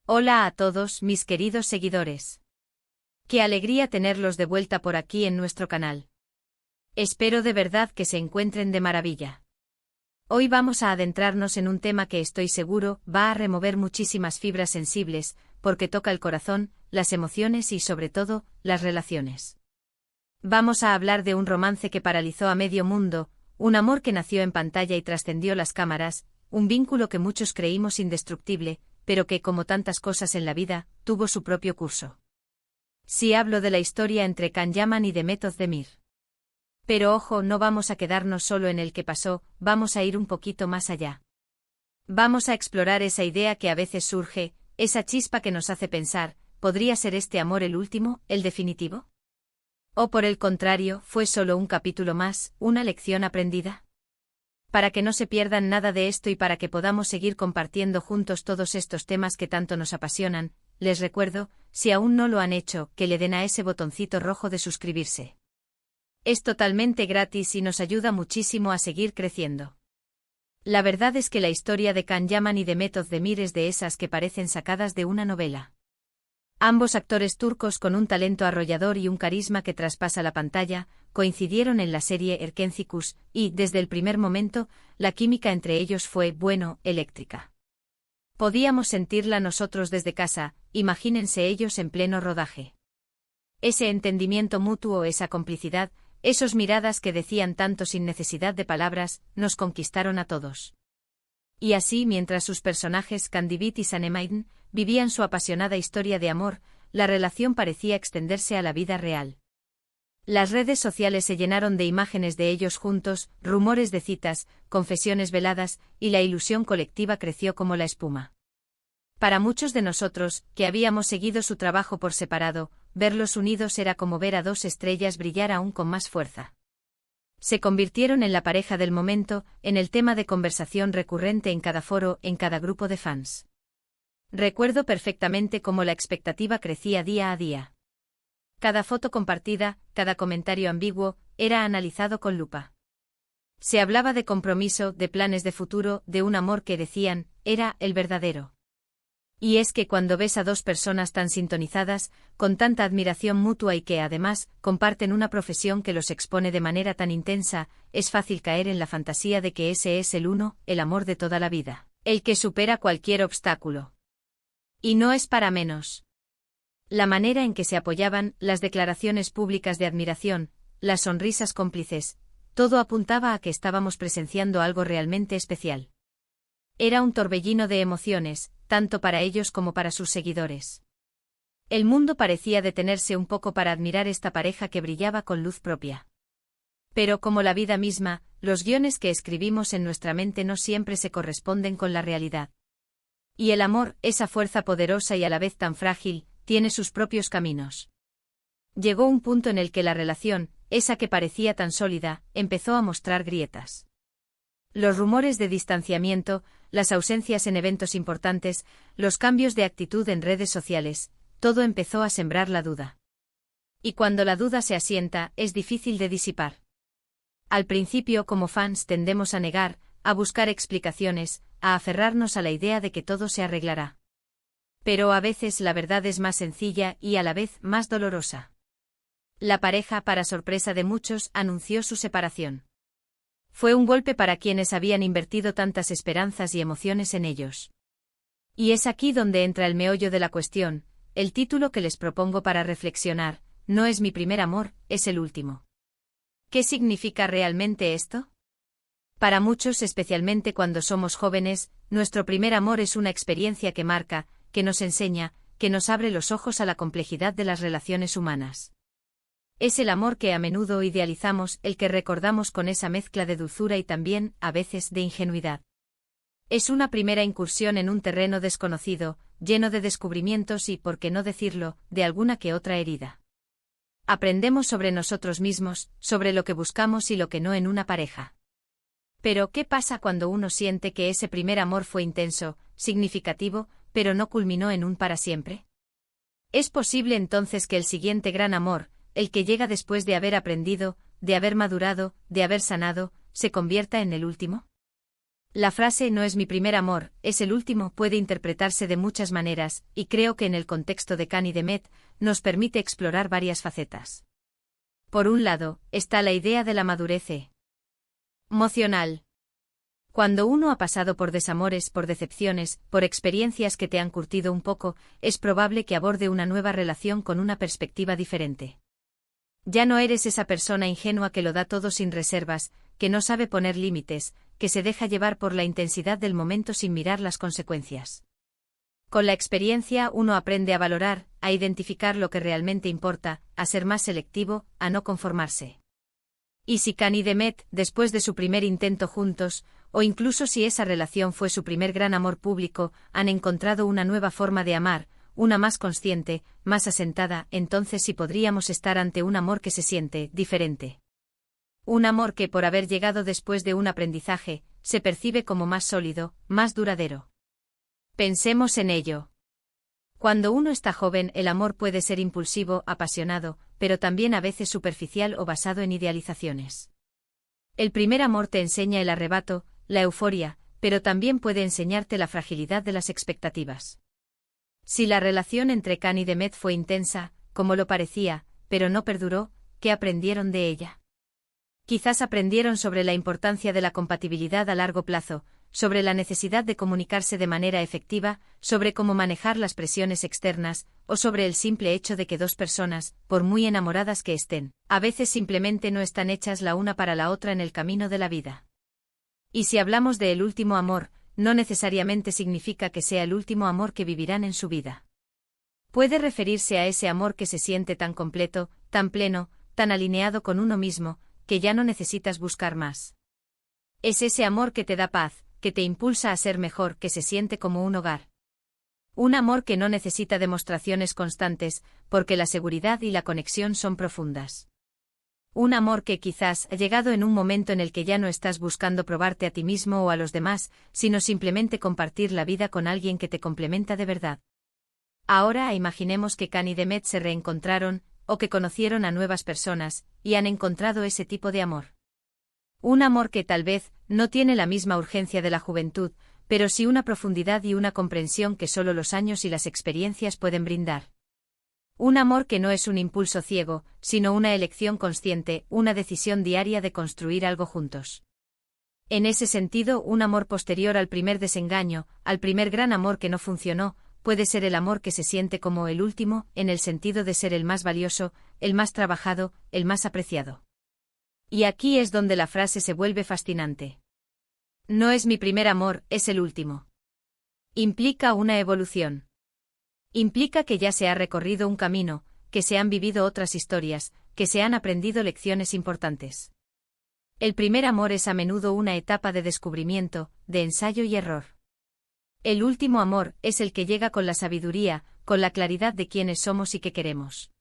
Hola a todos mis queridos seguidores. Qué alegría tenerlos de vuelta por aquí en nuestro canal. Espero de verdad que se encuentren de maravilla. Hoy vamos a adentrarnos en un tema que estoy seguro va a remover muchísimas fibras sensibles, porque toca el corazón, las emociones y sobre todo, las relaciones. Vamos a hablar de un romance que paralizó a medio mundo, un amor que nació en pantalla y trascendió las cámaras, un vínculo que muchos creímos indestructible, pero que, como tantas cosas en la vida, tuvo su propio curso. Sí hablo de la historia entre Can Yaman y Demet Özdemir. Pero ojo, no vamos a quedarnos solo en el que pasó, vamos a ir un poquito más allá. Vamos a explorar esa idea que a veces surge, esa chispa que nos hace pensar, ¿podría ser este amor el último, el definitivo? ¿O por el contrario, fue solo un capítulo más, una lección aprendida? Para que no se pierdan nada de esto y para que podamos seguir compartiendo juntos todos estos temas que tanto nos apasionan, les recuerdo, si aún no lo han hecho, que le den a ese botoncito rojo de suscribirse. Es totalmente gratis y nos ayuda muchísimo a seguir creciendo. La verdad es que la historia de Can Yaman y Demet Özdemir es de esas que parecen sacadas de una novela. Ambos actores turcos con un talento arrollador y un carisma que traspasa la pantalla, coincidieron en la serie Erkencikus, y, desde el primer momento, la química entre ellos fue, eléctrica. Podíamos sentirla nosotros desde casa, imagínense ellos en pleno rodaje. Ese entendimiento mutuo, esa complicidad, esos miradas que decían tanto sin necesidad de palabras, nos conquistaron a todos. Y así, mientras sus personajes Candivit y Sanemaiden vivían su apasionada historia de amor, la relación parecía extenderse a la vida real. Las redes sociales se llenaron de imágenes de ellos juntos, rumores de citas, confesiones veladas, y la ilusión colectiva creció como la espuma. Para muchos de nosotros, que habíamos seguido su trabajo por separado, verlos unidos era como ver a dos estrellas brillar aún con más fuerza. Se convirtieron en la pareja del momento, en el tema de conversación recurrente en cada foro, en cada grupo de fans. Recuerdo perfectamente cómo la expectativa crecía día a día. Cada foto compartida, cada comentario ambiguo, era analizado con lupa. Se hablaba de compromiso, de planes de futuro, de un amor que decían, era el verdadero. Y es que cuando ves a dos personas tan sintonizadas, con tanta admiración mutua y que además comparten una profesión que los expone de manera tan intensa, es fácil caer en la fantasía de que ese es el uno, el amor de toda la vida, el que supera cualquier obstáculo. Y no es para menos. La manera en que se apoyaban, las declaraciones públicas de admiración, las sonrisas cómplices, todo apuntaba a que estábamos presenciando algo realmente especial. Era un torbellino de emociones, tanto para ellos como para sus seguidores. El mundo parecía detenerse un poco para admirar esta pareja que brillaba con luz propia. Pero como la vida misma, los guiones que escribimos en nuestra mente no siempre se corresponden con la realidad. Y el amor, esa fuerza poderosa y a la vez tan frágil, tiene sus propios caminos. Llegó un punto en el que la relación, esa que parecía tan sólida, empezó a mostrar grietas. Los rumores de distanciamiento, las ausencias en eventos importantes, los cambios de actitud en redes sociales, todo empezó a sembrar la duda. Y cuando la duda se asienta, es difícil de disipar. Al principio, como fans, tendemos a negar, a buscar explicaciones, a aferrarnos a la idea de que todo se arreglará. Pero a veces la verdad es más sencilla y a la vez más dolorosa. La pareja, para sorpresa de muchos, anunció su separación. Fue un golpe para quienes habían invertido tantas esperanzas y emociones en ellos. Y es aquí donde entra el meollo de la cuestión, el título que les propongo para reflexionar, no es mi primer amor, es el último. ¿Qué significa realmente esto? Para muchos, especialmente cuando somos jóvenes, nuestro primer amor es una experiencia que marca, que nos enseña, que nos abre los ojos a la complejidad de las relaciones humanas. Es el amor que a menudo idealizamos, el que recordamos con esa mezcla de dulzura y también, a veces, de ingenuidad. Es una primera incursión en un terreno desconocido, lleno de descubrimientos y, por qué no decirlo, de alguna que otra herida. Aprendemos sobre nosotros mismos, sobre lo que buscamos y lo que no en una pareja. Pero, ¿qué pasa cuando uno siente que ese primer amor fue intenso, significativo, pero no culminó en un para siempre? ¿Es posible entonces que el siguiente gran amor, el que llega después de haber aprendido, de haber madurado, de haber sanado, se convierta en el último? La frase "no es mi primer amor, es el último" puede interpretarse de muchas maneras, y creo que en el contexto de Cani Demet, nos permite explorar varias facetas. Por un lado, está la idea de la madurez emocional. Cuando uno ha pasado por desamores, por decepciones, por experiencias que te han curtido un poco, es probable que aborde una nueva relación con una perspectiva diferente. Ya no eres esa persona ingenua que lo da todo sin reservas, que no sabe poner límites, que se deja llevar por la intensidad del momento sin mirar las consecuencias. Con la experiencia uno aprende a valorar, a identificar lo que realmente importa, a ser más selectivo, a no conformarse. Y si Cani y Demet, después de su primer intento juntos, o incluso si esa relación fue su primer gran amor público, han encontrado una nueva forma de amar, una más consciente, más asentada, entonces sí podríamos estar ante un amor que se siente diferente. Un amor que, por haber llegado después de un aprendizaje, se percibe como más sólido, más duradero. Pensemos en ello. Cuando uno está joven, el amor puede ser impulsivo, apasionado, pero también a veces superficial o basado en idealizaciones. El primer amor te enseña el arrebato, la euforia, pero también puede enseñarte la fragilidad de las expectativas. Si la relación entre Cani y Demet fue intensa, como lo parecía, pero no perduró, ¿qué aprendieron de ella? Quizás aprendieron sobre la importancia de la compatibilidad a largo plazo, sobre la necesidad de comunicarse de manera efectiva, sobre cómo manejar las presiones externas, o sobre el simple hecho de que dos personas, por muy enamoradas que estén, a veces simplemente no están hechas la una para la otra en el camino de la vida. Y si hablamos de el último amor, no necesariamente significa que sea el último amor que vivirán en su vida. Puede referirse a ese amor que se siente tan completo, tan pleno, tan alineado con uno mismo, que ya no necesitas buscar más. Es ese amor que te da paz, que te impulsa a ser mejor, que se siente como un hogar. Un amor que no necesita demostraciones constantes, porque la seguridad y la conexión son profundas. Un amor que quizás ha llegado en un momento en el que ya no estás buscando probarte a ti mismo o a los demás, sino simplemente compartir la vida con alguien que te complementa de verdad. Ahora imaginemos que Cani y Demet se reencontraron, o que conocieron a nuevas personas, y han encontrado ese tipo de amor. Un amor que tal vez no tiene la misma urgencia de la juventud, pero sí una profundidad y una comprensión que solo los años y las experiencias pueden brindar. Un amor que no es un impulso ciego, sino una elección consciente, una decisión diaria de construir algo juntos. En ese sentido, un amor posterior al primer desengaño, al primer gran amor que no funcionó, puede ser el amor que se siente como el último, en el sentido de ser el más valioso, el más trabajado, el más apreciado. Y aquí es donde la frase se vuelve fascinante. No es mi primer amor, es el último. Implica una evolución. Implica que ya se ha recorrido un camino, que se han vivido otras historias, que se han aprendido lecciones importantes. El primer amor es a menudo una etapa de descubrimiento, de ensayo y error. El último amor es el que llega con la sabiduría, con la claridad de quiénes somos y qué queremos.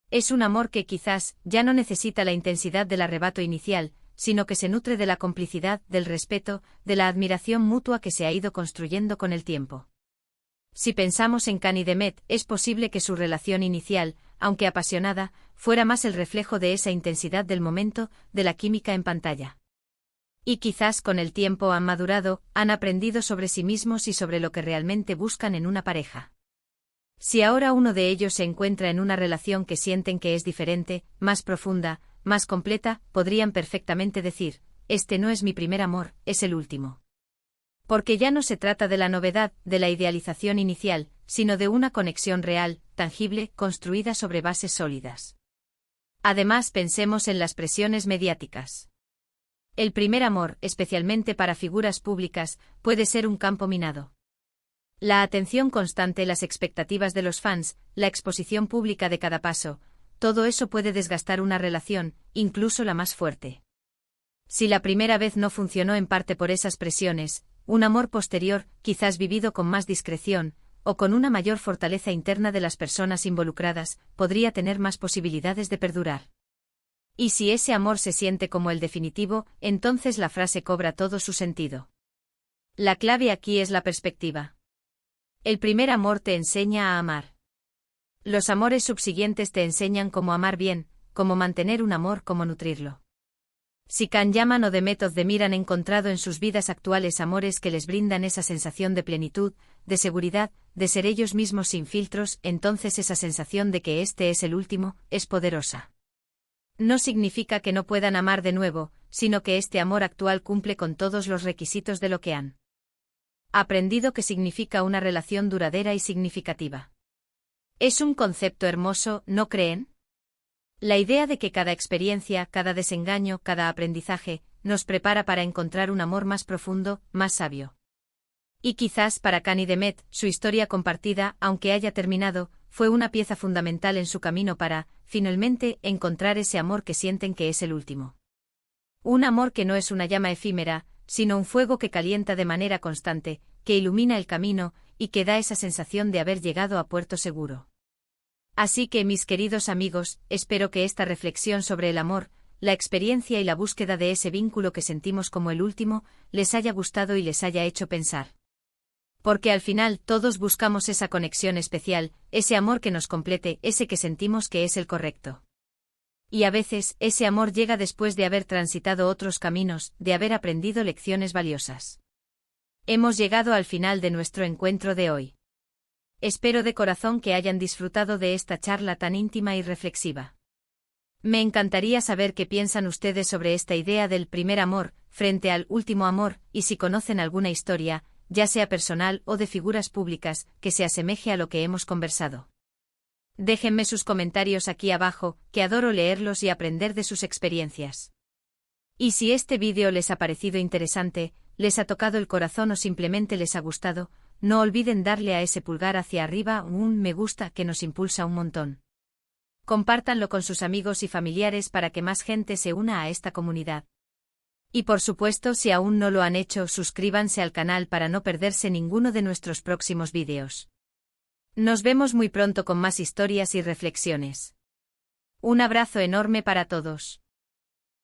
Es un amor que quizás ya no necesita la intensidad del arrebato inicial, sino que se nutre de la complicidad, del respeto, de la admiración mutua que se ha ido construyendo con el tiempo. Si pensamos en Cani y Demet, es posible que su relación inicial, aunque apasionada, fuera más el reflejo de esa intensidad del momento, de la química en pantalla. Y quizás con el tiempo han madurado, han aprendido sobre sí mismos y sobre lo que realmente buscan en una pareja. Si ahora uno de ellos se encuentra en una relación que sienten que es diferente, más profunda, más completa, podrían perfectamente decir, este no es mi primer amor, es el último. Porque ya no se trata de la novedad, de la idealización inicial, sino de una conexión real, tangible, construida sobre bases sólidas. Además, pensemos en las presiones mediáticas. El primer amor, especialmente para figuras públicas, puede ser un campo minado. La atención constante, las expectativas de los fans, la exposición pública de cada paso, todo eso puede desgastar una relación, incluso la más fuerte. Si la primera vez no funcionó en parte por esas presiones, un amor posterior, quizás vivido con más discreción, o con una mayor fortaleza interna de las personas involucradas, podría tener más posibilidades de perdurar. Y si ese amor se siente como el definitivo, entonces la frase cobra todo su sentido. La clave aquí es la perspectiva. El primer amor te enseña a amar. Los amores subsiguientes te enseñan cómo amar bien, cómo mantener un amor, cómo nutrirlo. Si Kanyaman o Demet Özdemir han encontrado en sus vidas actuales amores que les brindan esa sensación de plenitud, de seguridad, de ser ellos mismos sin filtros, entonces esa sensación de que este es el último, es poderosa. No significa que no puedan amar de nuevo, sino que este amor actual cumple con todos los requisitos de lo que han aprendido que significa una relación duradera y significativa. Es un concepto hermoso, ¿no creen? La idea de que cada experiencia, cada desengaño, cada aprendizaje, nos prepara para encontrar un amor más profundo, más sabio. Y quizás para Kan y Demet, su historia compartida, aunque haya terminado, fue una pieza fundamental en su camino para, finalmente, encontrar ese amor que sienten que es el último. Un amor que no es una llama efímera, sino un fuego que calienta de manera constante, que ilumina el camino, y que da esa sensación de haber llegado a puerto seguro. Así que, mis queridos amigos, espero que esta reflexión sobre el amor, la experiencia y la búsqueda de ese vínculo que sentimos como el último, les haya gustado y les haya hecho pensar. Porque al final todos buscamos esa conexión especial, ese amor que nos complete, ese que sentimos que es el correcto. Y a veces, ese amor llega después de haber transitado otros caminos, de haber aprendido lecciones valiosas. Hemos llegado al final de nuestro encuentro de hoy. Espero de corazón que hayan disfrutado de esta charla tan íntima y reflexiva. Me encantaría saber qué piensan ustedes sobre esta idea del primer amor, frente al último amor, y si conocen alguna historia, ya sea personal o de figuras públicas, que se asemeje a lo que hemos conversado. Déjenme sus comentarios aquí abajo, que adoro leerlos y aprender de sus experiencias. Y si este vídeo les ha parecido interesante, les ha tocado el corazón o simplemente les ha gustado, no olviden darle a ese pulgar hacia arriba un me gusta que nos impulsa un montón. Compártanlo con sus amigos y familiares para que más gente se una a esta comunidad. Y por supuesto, si aún no lo han hecho, suscríbanse al canal para no perderse ninguno de nuestros próximos vídeos. Nos vemos muy pronto con más historias y reflexiones. Un abrazo enorme para todos.